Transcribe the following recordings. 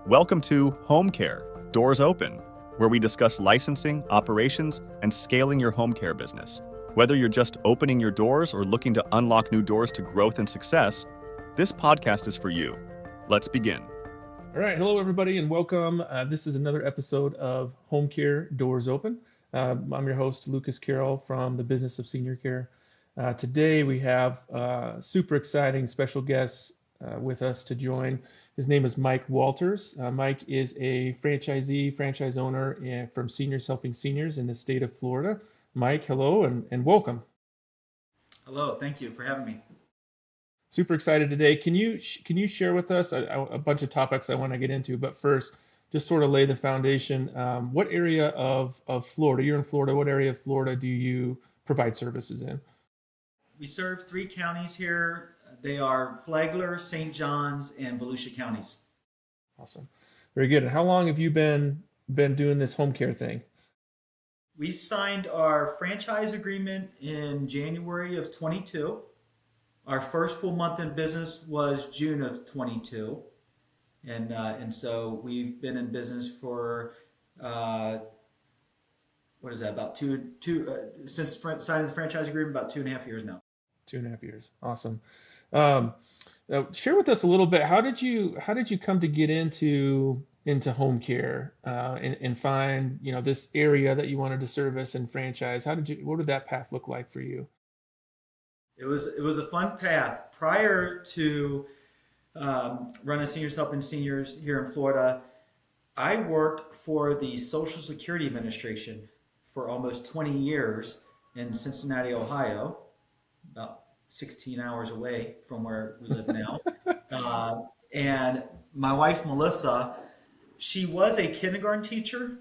Welcome to Home Care, Doors Open, where we discuss licensing, operations, and scaling your home care business. Whether you're just opening your doors or looking to unlock new doors to growth and success, this podcast is for you. Let's begin. All right. Hello, everybody, and welcome. This is another episode of Home Care Doors Open. I'm your host, Lucas Carroll from the Business of Senior Care. Today, we have super exciting special guests with us to join. His name is Mike Walters. Mike is a franchise owner from Seniors Helping Seniors in the state of Florida. Mike, hello and welcome. Hello, thank you for having me. Super excited today. Can you share with us a bunch of topics I want to get into, but first, just sort of lay the foundation. What area of Florida, you're in Florida, what area of Florida do you provide services in? We serve 3 counties here. They are Flagler, St. John's, and Volusia Counties. Awesome. Very good. And how long have you been doing this home care thing? We signed our franchise agreement in January of 22. Our first full month in business was June of 22. And so we've been in business for, what is that, about since signing the franchise agreement, about 2.5 years now. 2.5 years. Awesome. Share with us a little bit. How did you come to get into home care and find this area that you wanted to service and franchise? What did that path look like for you? It was a fun path. Prior to running Seniors Helping Seniors here in Florida, I worked for the Social Security Administration for almost 20 years in Cincinnati, Ohio, about 16 hours away from where we live now. And my wife, Melissa, she was a kindergarten teacher.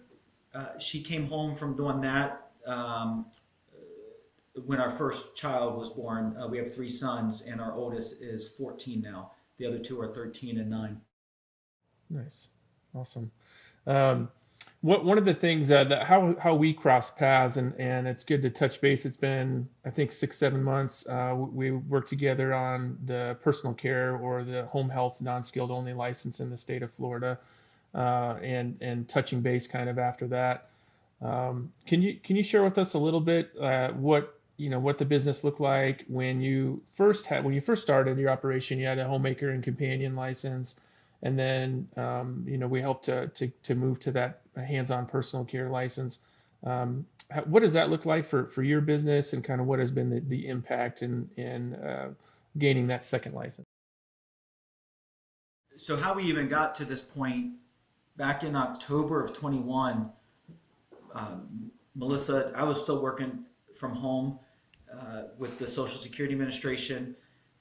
She came home from doing that when our first child was born. We have 3 sons, and our oldest is 14 now. The other 2 are 13 and 9. Nice. Awesome. One of the things that how we cross paths, and it's good to touch base. It's been, I think, 6-7 months. We worked together on the personal care or the home health non-skilled only license in the state of Florida, and touching base kind of after that. Can you share with us a little bit what the business looked like when you first started your operation? You had a homemaker and companion license. And then, we helped to move to that hands-on personal care license. What does that look like for your business, and kind of what has been the impact in gaining that second license? So how we even got to this point, back in October of 21, Melissa, I was still working from home with the Social Security Administration,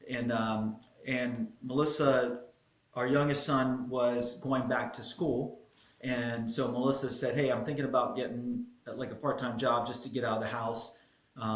and Melissa, our youngest son, was going back to school. And so Melissa said, hey, I'm thinking about getting like a part-time job just to get out of the house,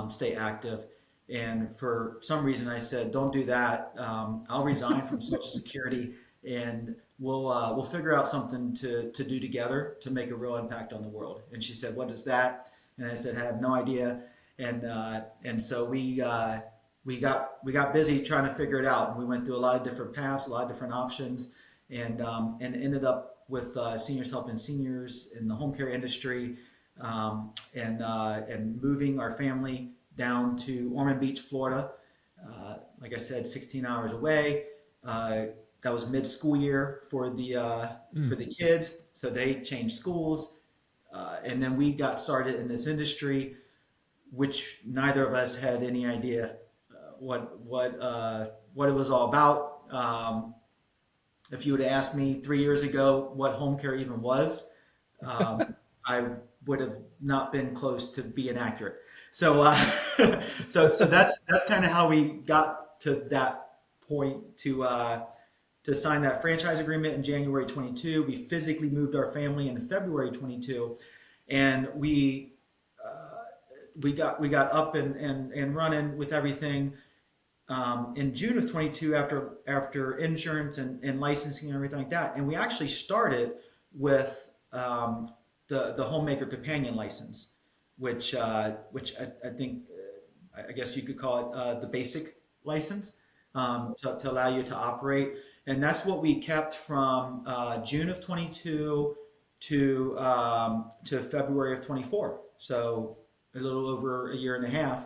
stay active. And for some reason I said, don't do that. I'll resign from Social Security, and we'll figure out something to do together to make a real impact on the world. And she said, what is that? And I said, I have no idea. And so we got busy trying to figure it out. And we went through a lot of different paths, a lot of different options, and ended up with Seniors Helping Seniors in the home care industry, and moving our family down to Ormond Beach, Florida. Like I said, 16 hours away. That was mid-school year for the kids, so they changed schools, and then we got started in this industry, which neither of us had any idea what it was all about. If you would have asked me 3 years ago what home care even was, I would have not been close to being accurate. So that's kind of how we got to that point to sign that franchise agreement in January 22. We physically moved our family in February 22, and we got up and running with everything in June of 22 after insurance and licensing and everything like that. And we actually started with the homemaker companion license, which I think I guess you could call it the basic license, to allow you to operate. And that's what we kept from June of 22 to February of 24. So a little over a year and a half.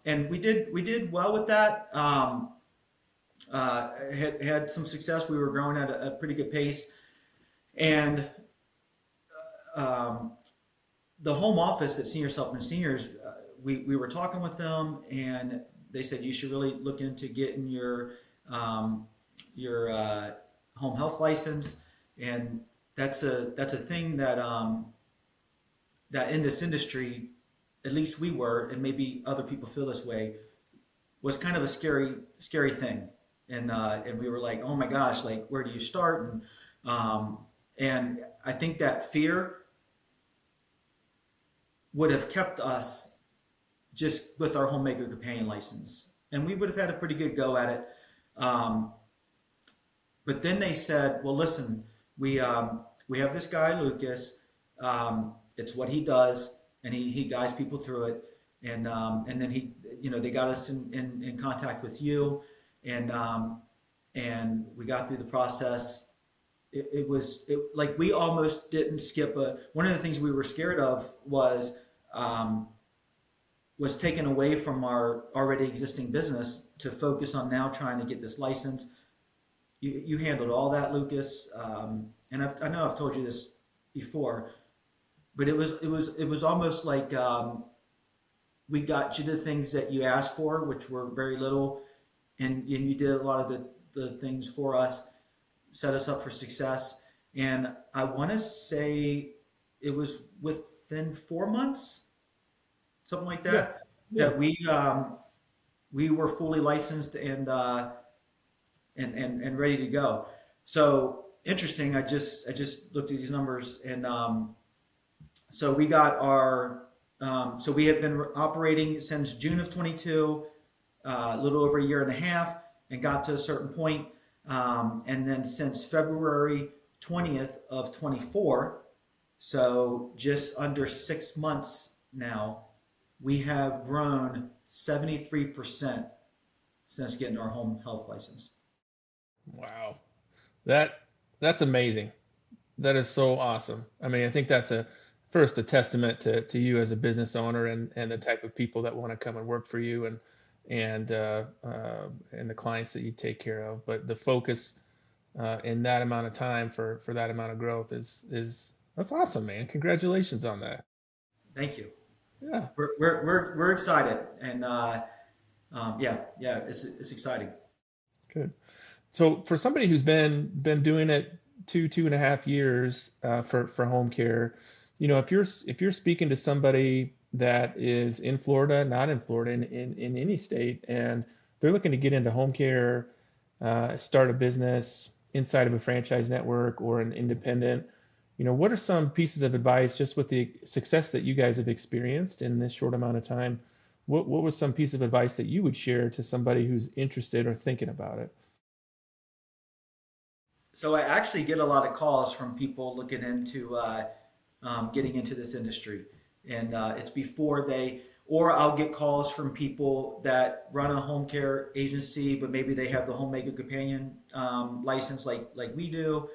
And we did well with that. Had some success. We were growing at a pretty good pace. And the home office at Senior Supplement Seniors, we were talking with them, and they said you should really look into getting your home health license. And that's a thing that that in this industry, at least we were, and maybe other people feel this way, was kind of a scary thing. And we were like, oh my gosh, like where do you start? And I think that fear would have kept us just with our homemaker companion license, and we would have had a pretty good go at it. But then they said, well, listen, we have this guy, Lucas. It's what he does, and he guides people through it. And then they got us in contact with you, and we got through the process. It was like we almost didn't skip one of the things we were scared of was taken away from our already existing business to focus on now trying to get this license. You handled all that, Lucas, and I know I've told you this before, but it was almost like we got you the things that you asked for, which were very little, and you did a lot of the things for us, set us up for success. And I want to say it was within 4 months, something like that, that we were fully licensed and ready to go. So interesting. I just looked at these numbers, and so we got our so we had been operating since June of 22, a little over a year and a half, and got to a certain point. And then since February 20th of 24, so just under 6 months now, we have grown 73% since getting our home health license. Wow. That's amazing. That is so awesome. I mean, I think that's first a testament to you as a business owner and the type of people that want to come and work for you and the clients that you take care of. But the focus in that amount of time for that amount of growth is that's awesome, man. Congratulations on that. Thank you. Yeah. We're excited, and it's exciting. Good. So for somebody who's been doing it 2.5 years for home care, if you're speaking to somebody that is in Florida, not in Florida, in any state, and they're looking to get into home care, start a business inside of a franchise network or an independent, what are some pieces of advice, just with the success that you guys have experienced in this short amount of time? What was some piece of advice that you would share to somebody who's interested or thinking about it? So I actually get a lot of calls from people looking into getting into this industry, and it's before or I'll get calls from people that run a home care agency, but maybe they have the homemaker companion license like we do,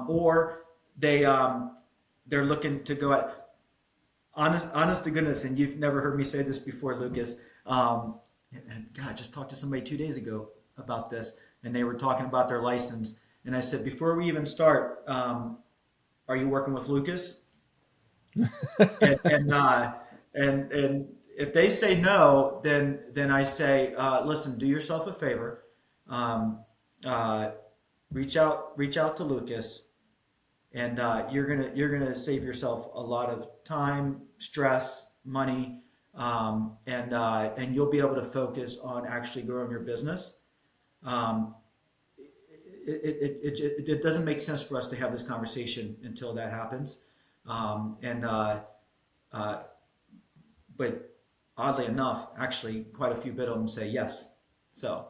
or they're looking to go at honest to goodness. And you've never heard me say this before, Lucas. And God, I just talked to somebody 2 days ago about this, and they were talking about their license. And I said, before we even start, are you working with Lucas? and if they say no, then I say, listen, do yourself a favor, reach out to Lucas, and you're gonna save yourself a lot of time, stress, money, and you'll be able to focus on actually growing your business. It doesn't make sense for us to have this conversation until that happens. But oddly enough, actually quite a few bit of them say yes. So.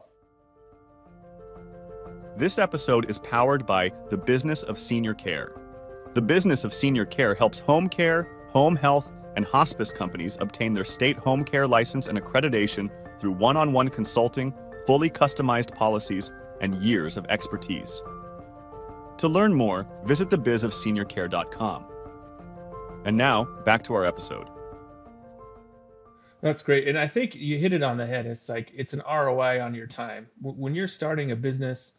This episode is powered by the Business of Senior Care. The Business of Senior Care helps home care, home health, and hospice companies obtain their state home care license and accreditation through one-on-one consulting, fully customized policies, and years of expertise. To learn more, visit thebizofseniorcare.com. And now, back to our episode. That's great. And I think you hit it on the head. It's like it's an ROI on your time. When you're starting a business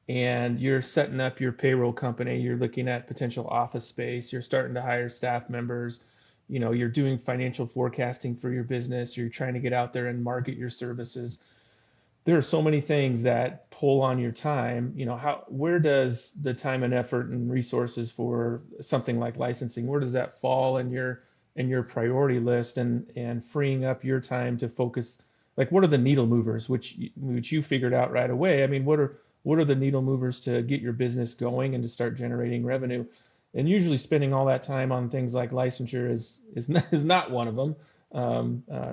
and you're setting up your payroll company, you're looking at potential office space, you're starting to hire staff members, you're doing financial forecasting for your business, you're trying to get out there and market your services. There are so many things that pull on your time. Where does the time and effort and resources for something like licensing, where does that fall in your priority list, and freeing up your time to focus? Like, what are the needle movers, which you figured out right away? I mean, what are the needle movers to get your business going and to start generating revenue? And usually spending all that time on things like licensure is not one of them,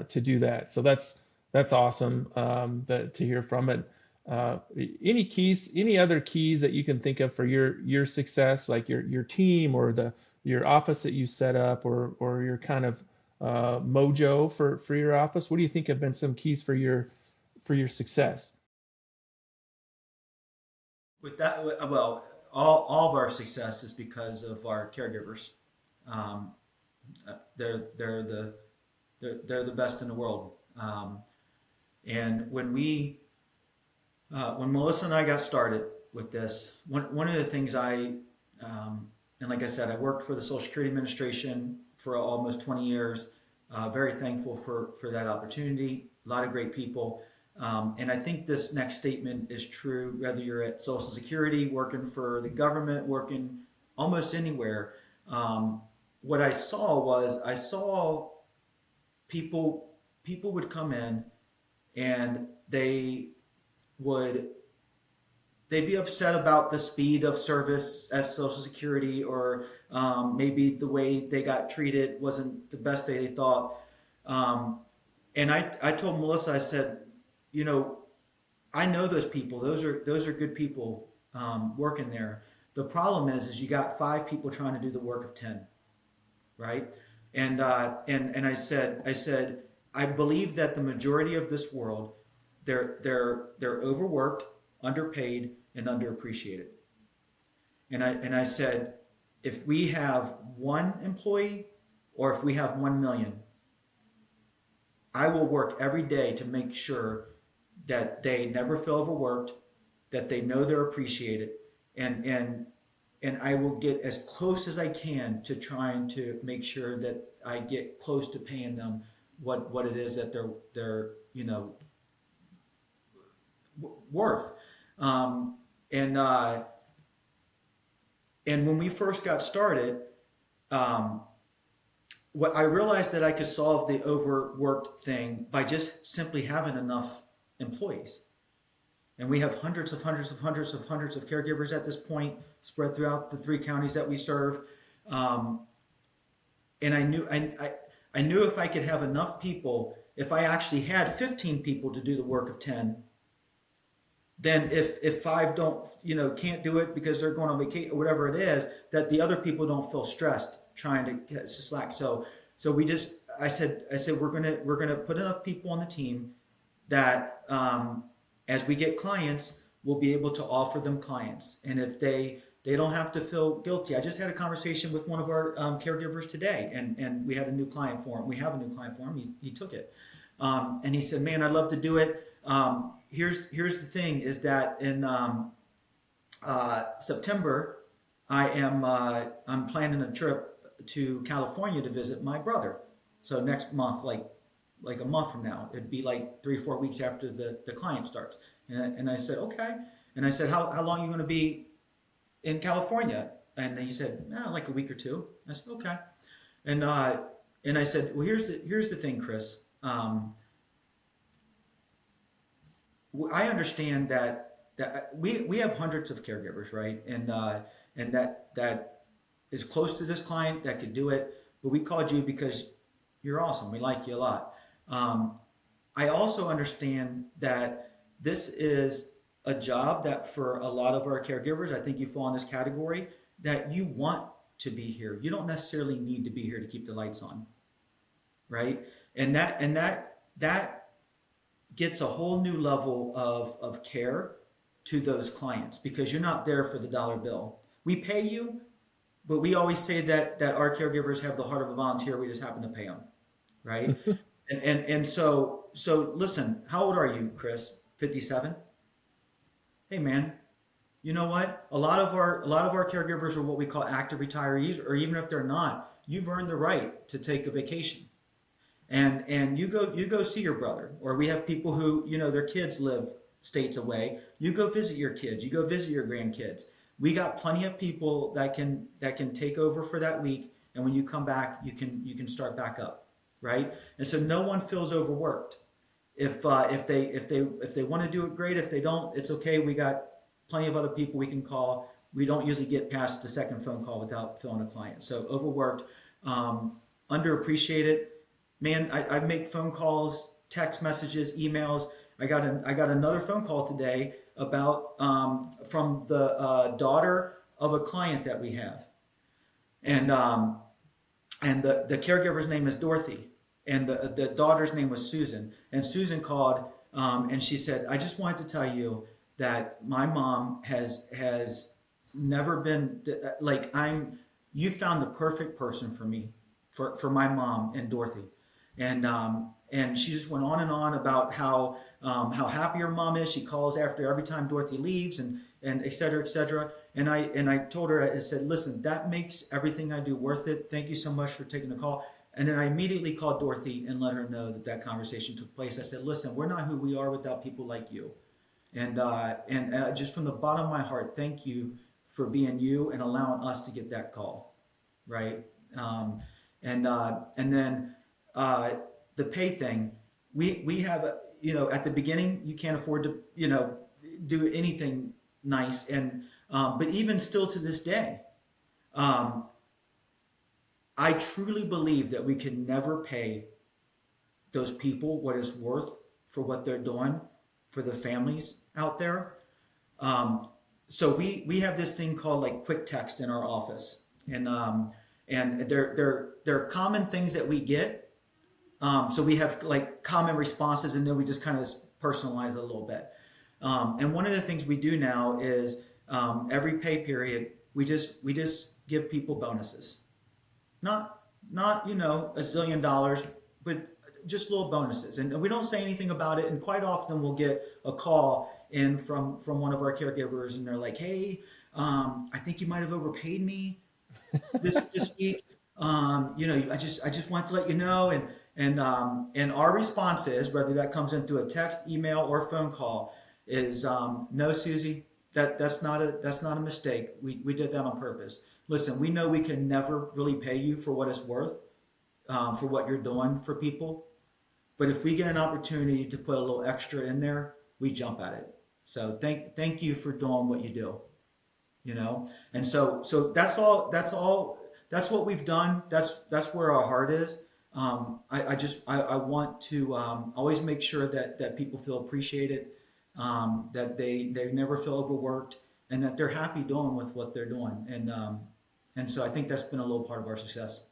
to do that. So that's awesome, to hear from it. Any other keys that you can think of for your success, like your team or your office that you set up, or your kind of mojo for your office? What do you think have been some keys for your success? With that, well, all of our success is because of our caregivers. Um, they're the best in the world. And when Melissa and I got started with this, one of the things and like I said, I worked for the Social Security Administration for almost 20 years. Very thankful for that opportunity. A lot of great people. And I think this next statement is true whether you're at Social Security, working for the government, working almost anywhere. What I saw people would come in and they'd be upset about the speed of service at Social Security, or maybe the way they got treated wasn't the best they thought. And I told Melissa, I said, I know those people. Those are good people working there. The problem is you got 5 people trying to do the work of 10, right? And I said I believe that the majority of this world, they're overworked, underpaid, and underappreciated. And I said, if we have 1 employee or if we have 1 million, I will work every day to make sure that they never feel overworked, that they know they're appreciated, and I will get as close as I can to trying to make sure that I get close to paying them what it is that they're worth. And when we first got started, what I realized that I could solve the overworked thing by just simply having enough employees. And we have hundreds of caregivers at this point, spread throughout the 3 counties that we serve. And I knew if I could have enough people, if I actually had 15 people to do the work of 10, then if 5 can't do it because they're going on vacation or whatever it is, that the other people don't feel stressed trying to get slack. So I said we're gonna put enough people on the team that as we get clients, we'll be able to offer them clients. And if they don't have to feel guilty. I just had a conversation with one of our caregivers today, and we had a new client for him. We have a new client for him. He took it, and he said, "Man, I'd love to do it." Here's the thing: is that in September, I'm planning a trip to California to visit my brother. So next month, like a month from now, it'd be like 3 or 4 weeks after the client starts. And I said, okay. And I said, how long are you going to be in California? And he said, like a week or 2. I said, okay. And I said, well, here's the thing, Chris. I understand that we have hundreds of caregivers, right? And that is close to this client that could do it. But we called you because you're awesome. We like you a lot. I also understand that this is a job that for a lot of our caregivers, I think you fall in this category, that you want to be here. You don't necessarily need to be here to keep the lights on, right? And that gets a whole new level of care to those clients, because you're not there for the dollar bill. We pay you, but we always say that our caregivers have the heart of a volunteer. We just happen to pay them, right? And so listen, how old are you, Chris? 57? Hey man, you know what? A lot of our caregivers are what we call active retirees, or even if they're not, you've earned the right to take a vacation. And you go see your brother, or we have people who, their kids live states away. You go visit your kids, you go visit your grandkids. We got plenty of people that can take over for that week, and when you come back, you can start back up, right? And so no one feels overworked. If they want to do it, great. If they don't, it's okay. We got plenty of other people we can call. We don't usually get past the second phone call without filling a client. So overworked, underappreciated. Man, I make phone calls, text messages, emails. I got another phone call today about from the daughter of a client that we have, and the caregiver's name is Dorothy, and the daughter's name was Susan. And Susan called, and she said, "I just wanted to tell you that my mom has never been like you found the perfect person for me, for my mom and Dorothy." And she just went on and on about how happy her mom is. She calls after every time Dorothy leaves, and et cetera, et cetera. And I told her, I said, "Listen, that makes everything I do worth it. Thank you so much for taking the call." And then I immediately called Dorothy and let her know that conversation took place. I said, "Listen, we're not who we are without people like you." And just from the bottom of my heart, thank you for being you and allowing us to get that call, right? And then the pay thing, we have at the beginning you can't afford to do anything nice, and but even still to this day, I truly believe that we can never pay those people what it's worth for what they're doing for the families out there. So we have this thing called like quick text in our office, and they're common things that we get. So we have like common responses, and then we just kind of personalize it a little bit. And one of the things we do now is every pay period we just give people bonuses, not a zillion dollars, but just little bonuses, and we don't say anything about it. And quite often we'll get a call in from one of our caregivers, and they're like, "Hey, I think you might have overpaid me this week. I just want to let you know." And our response is, whether that comes in through a text, email, or phone call, is no, Susie, that's not a mistake. We did that on purpose. Listen, we know we can never really pay you for what it's worth, for what you're doing for people. But if we get an opportunity to put a little extra in there, we jump at it. So thank you for doing what you do. And so that's all. That's what we've done. That's where our heart is. I want to always make sure that people feel appreciated, that they never feel overworked, and that they're happy doing with what they're doing. And so I think that's been a little part of our success.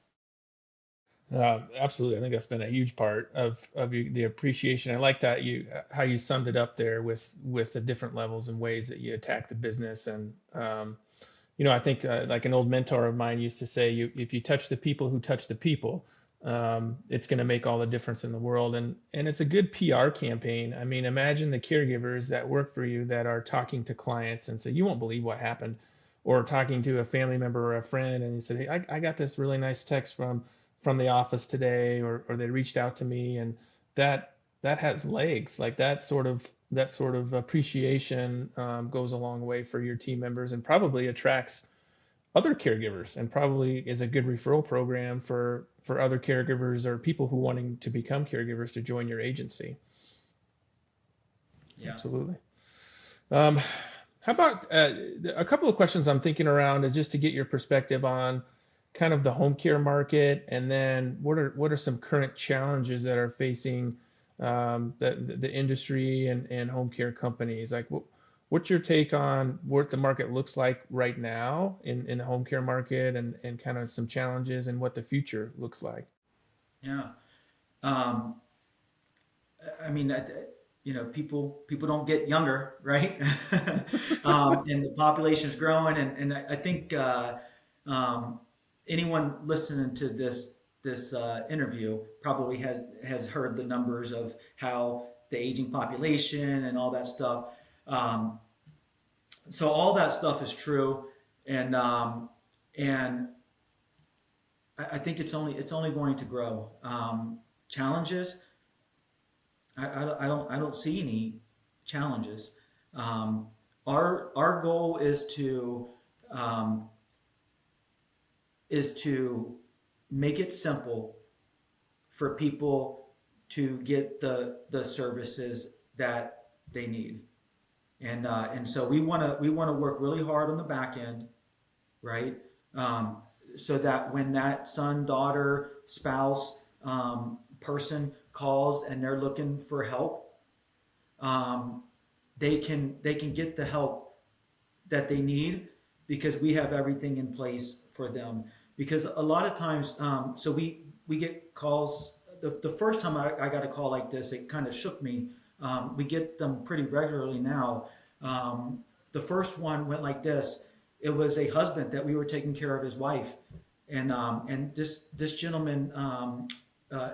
Absolutely. I think that's been a huge part of the appreciation. I like that how you summed it up there with the different levels and ways that you attack the business. And I think like an old mentor of mine used to say, if you touch the people who touch the people, it's going to make all the difference in the world. And it's a good PR campaign. I mean, imagine the caregivers that work for you that are talking to clients and say, "You won't believe what happened," or talking to a family member or a friend, and you say, "Hey, I got this really nice text from the office today," or they reached out to me, and that has legs. Like that sort of appreciation goes a long way for your team members, and probably attracts other caregivers, and probably is a good referral program for other caregivers or people who wanting to become caregivers to join your agency. Yeah. Absolutely. How about a couple of questions I'm thinking around is just to get your perspective on kind of the home care market, and then what are some current challenges that are facing the industry and home care companies? Like, what's your take on what the market looks like right now in the home care market, and kind of some challenges and what the future looks like? Yeah. I mean, people don't get younger, right? And the population is growing, and I think anyone listening to this interview probably has heard the numbers of how the aging population and all that stuff. Um, so all that stuff is true, and I think it's only going to grow. Challenges, I don't see any challenges. Um, our goal um, is to make it simple for people to get the services that they need, and so we want to work really hard on the back end, right? So that when that son, daughter, spouse, person calls and they're looking for help, um, they can get the help that they need because we have everything in place for them. Because a lot of times, so we get calls. The first time I got a call like this, it kind of shook me. We get them pretty regularly now. The first one went like this. It was a husband that we were taking care of his wife, and this gentleman,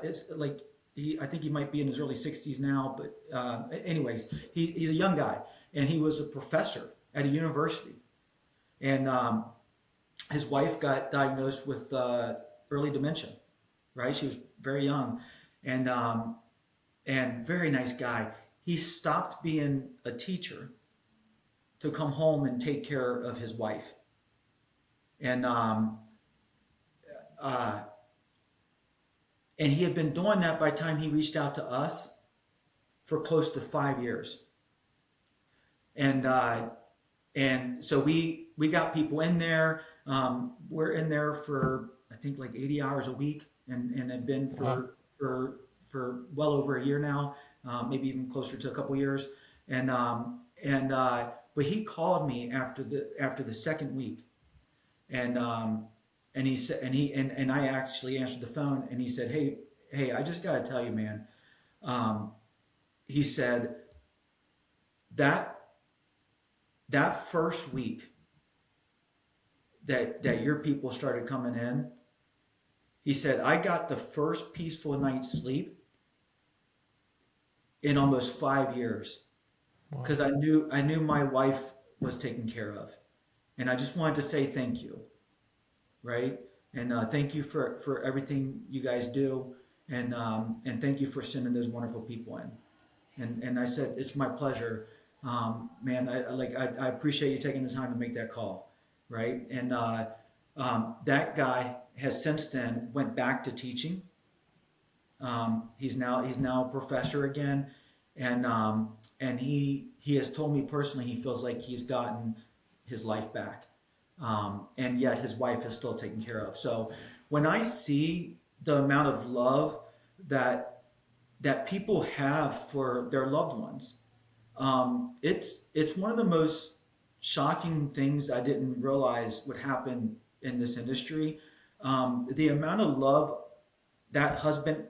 it's like I think he might be in his early 60s now, but anyways, he's a young guy, and he was a professor at a university, and his wife got diagnosed with early dementia, right? She was very young, and very nice guy. He stopped being a teacher to come home and take care of his wife, and uh, and he had been doing that by the time he reached out to us for close to 5 years, and so we got people in there. We're in there for I think like 80 hours a week, and have been Wow. for well over a year now, maybe even closer to a couple years. But he called me after the second week, and he said, and I actually answered the phone, and he said, hey, I just got to tell you, man. He said that first week that your people started coming in, he said, I got the first peaceful night's sleep in almost 5 years Wow. because I knew my wife was taken care of, and I just wanted to say thank you, right? And thank you for everything you guys do, and thank you for sending those wonderful people in. And I said it's my pleasure, man. I appreciate you taking the time to make that call, right? And that guy has since then went back to teaching. He's now a professor again, and he has told me personally he feels like he's gotten his life back, and yet his wife is still taken care of. So when I see the amount of love that people have for their loved ones, it's one of the most shocking things I didn't realize would happen in this industry. The amount of love that husband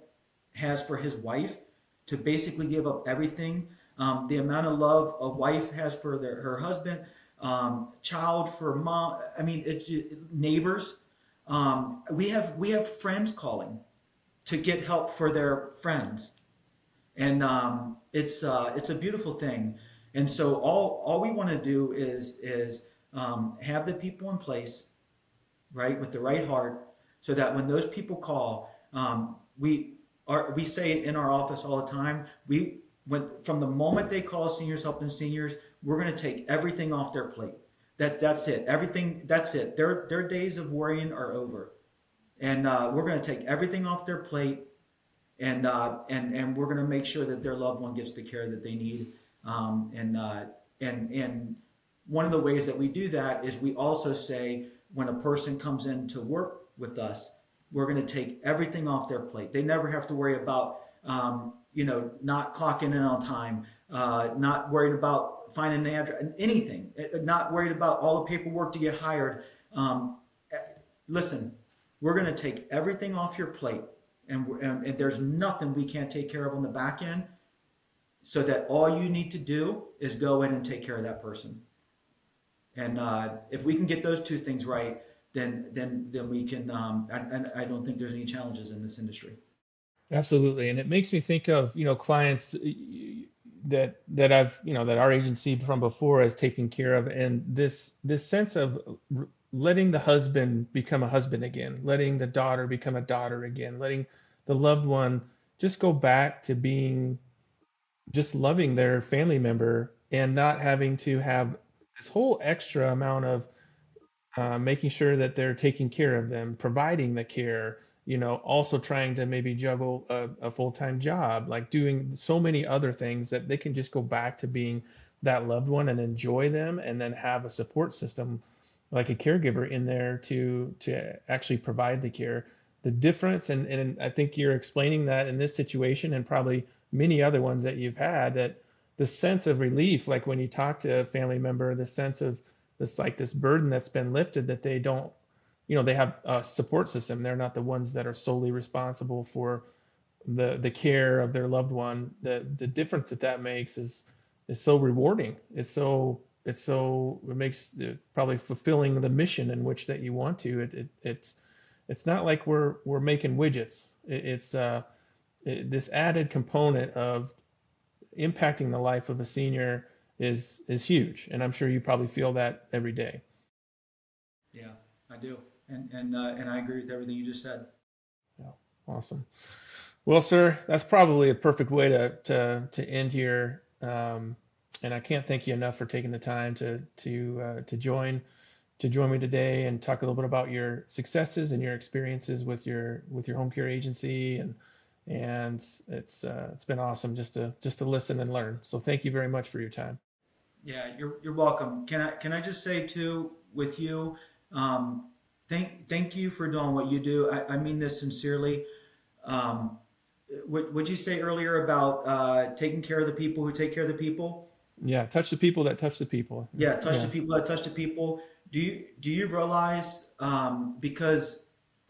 has for his wife to basically give up everything. The amount of love a wife has for her husband, child for mom. I mean, it's neighbors. We have friends calling to get help for their friends, and it's a beautiful thing. And so all we want to do is have the people in place, right, with the right heart, so that when those people call, we say it in our office all the time. From the moment they call Seniors Helping Seniors, we're going to take everything off their plate. That's it. Everything. That's it. Their days of worrying are over, and we're going to take everything off their plate, and we're going to make sure that their loved one gets the care that they need. And one of the ways that we do that is we also say when a person comes in to work with us, we're going to take everything off their plate. They never have to worry about not clocking in on time, not worried about finding an address, anything, not worried about all the paperwork to get hired. Listen, we're going to take everything off your plate, and there's nothing we can't take care of on the back end. so that all you need to do is go in and take care of that person. And if we can get those two things right, then we can. I don't think there's any challenges in this industry. Absolutely. And it makes me think of, clients that I've, that our agency from before has taken care of. And this sense of letting the husband become a husband again, letting the daughter become a daughter again, letting the loved one just go back to being just loving their family member and not having to have this whole extra amount of making sure that they're taking care of them, providing the care, also trying to maybe juggle a full-time job, like doing so many other things that they can just go back to being that loved one and enjoy them, and then have a support system like a caregiver in there to actually provide the care. The difference, and I think you're explaining that in this situation and probably many other ones that you've had, that the sense of relief, like when you talk to a family member, the sense of this burden that's been lifted, that they don't, they have a support system. They're not the ones that are solely responsible for the care of their loved one. The difference that makes is so rewarding. It makes it probably fulfilling the mission in which that you want to. It's not like we're making widgets. This added component of impacting the life of a senior is huge, and I'm sure you probably feel that every day. Yeah, I do, and I agree with everything you just said. Yeah, awesome. Well, sir, that's probably a perfect way to end here. And I can't thank you enough for taking the time to join me today and talk a little bit about your successes and your experiences with your home care agency, and it's been awesome just to listen and learn. So thank you very much for your time. Yeah, you're welcome. Can I just say too, with you, thank you for doing what you do. I mean this sincerely. What'd you say earlier about taking care of the people who take care of the people? Yeah, touch the people that touch the people. Yeah, touch the people that touch the people. Do you realize, because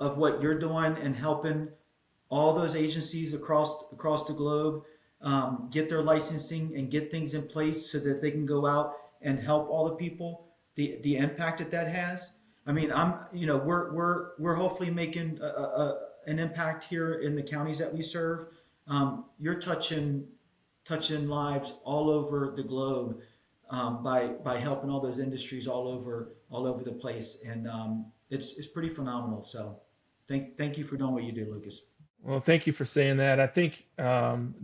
of what you're doing and helping all those agencies across the globe get their licensing and get things in place so that they can go out and help all the people, the impact that has? I mean, we're hopefully making an impact here in the counties that we serve. You're touching lives all over the globe by helping all those industries all over the place, and it's pretty phenomenal. So thank you for doing what you do, Lucas. Well, thank you for saying that. I think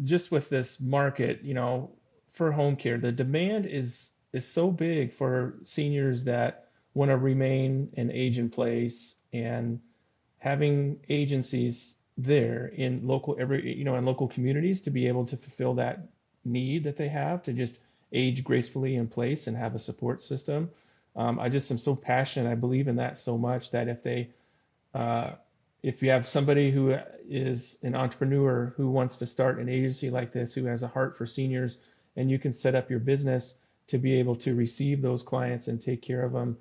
just with this market, for home care, the demand is so big for seniors that want to remain and age in place, and having agencies there in local communities to be able to fulfill that need that they have to just age gracefully in place and have a support system. I just am so passionate. I believe in that so much that if you have somebody who is an entrepreneur who wants to start an agency like this, who has a heart for seniors, and you can set up your business to be able to receive those clients and take care of them,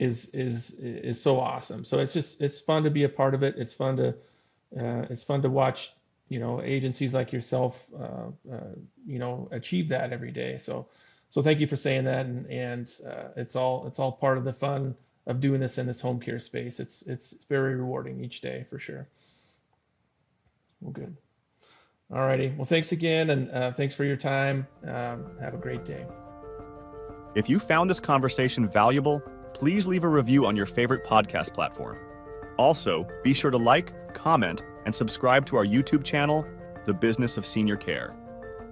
is so awesome. So it's fun to be a part of it. It's fun to watch, agencies like yourself, achieve that every day. So thank you for saying that. And it's all part of the fun of doing this in this home care space. It's very rewarding each day for sure. Well, good. All righty. Well, thanks again. And thanks for your time. Have a great day. If you found this conversation valuable, please leave a review on your favorite podcast platform. Also, be sure to like, comment, and subscribe to our YouTube channel, The Business of Senior Care.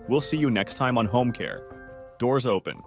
We'll see you next time on Home Care. Doors open.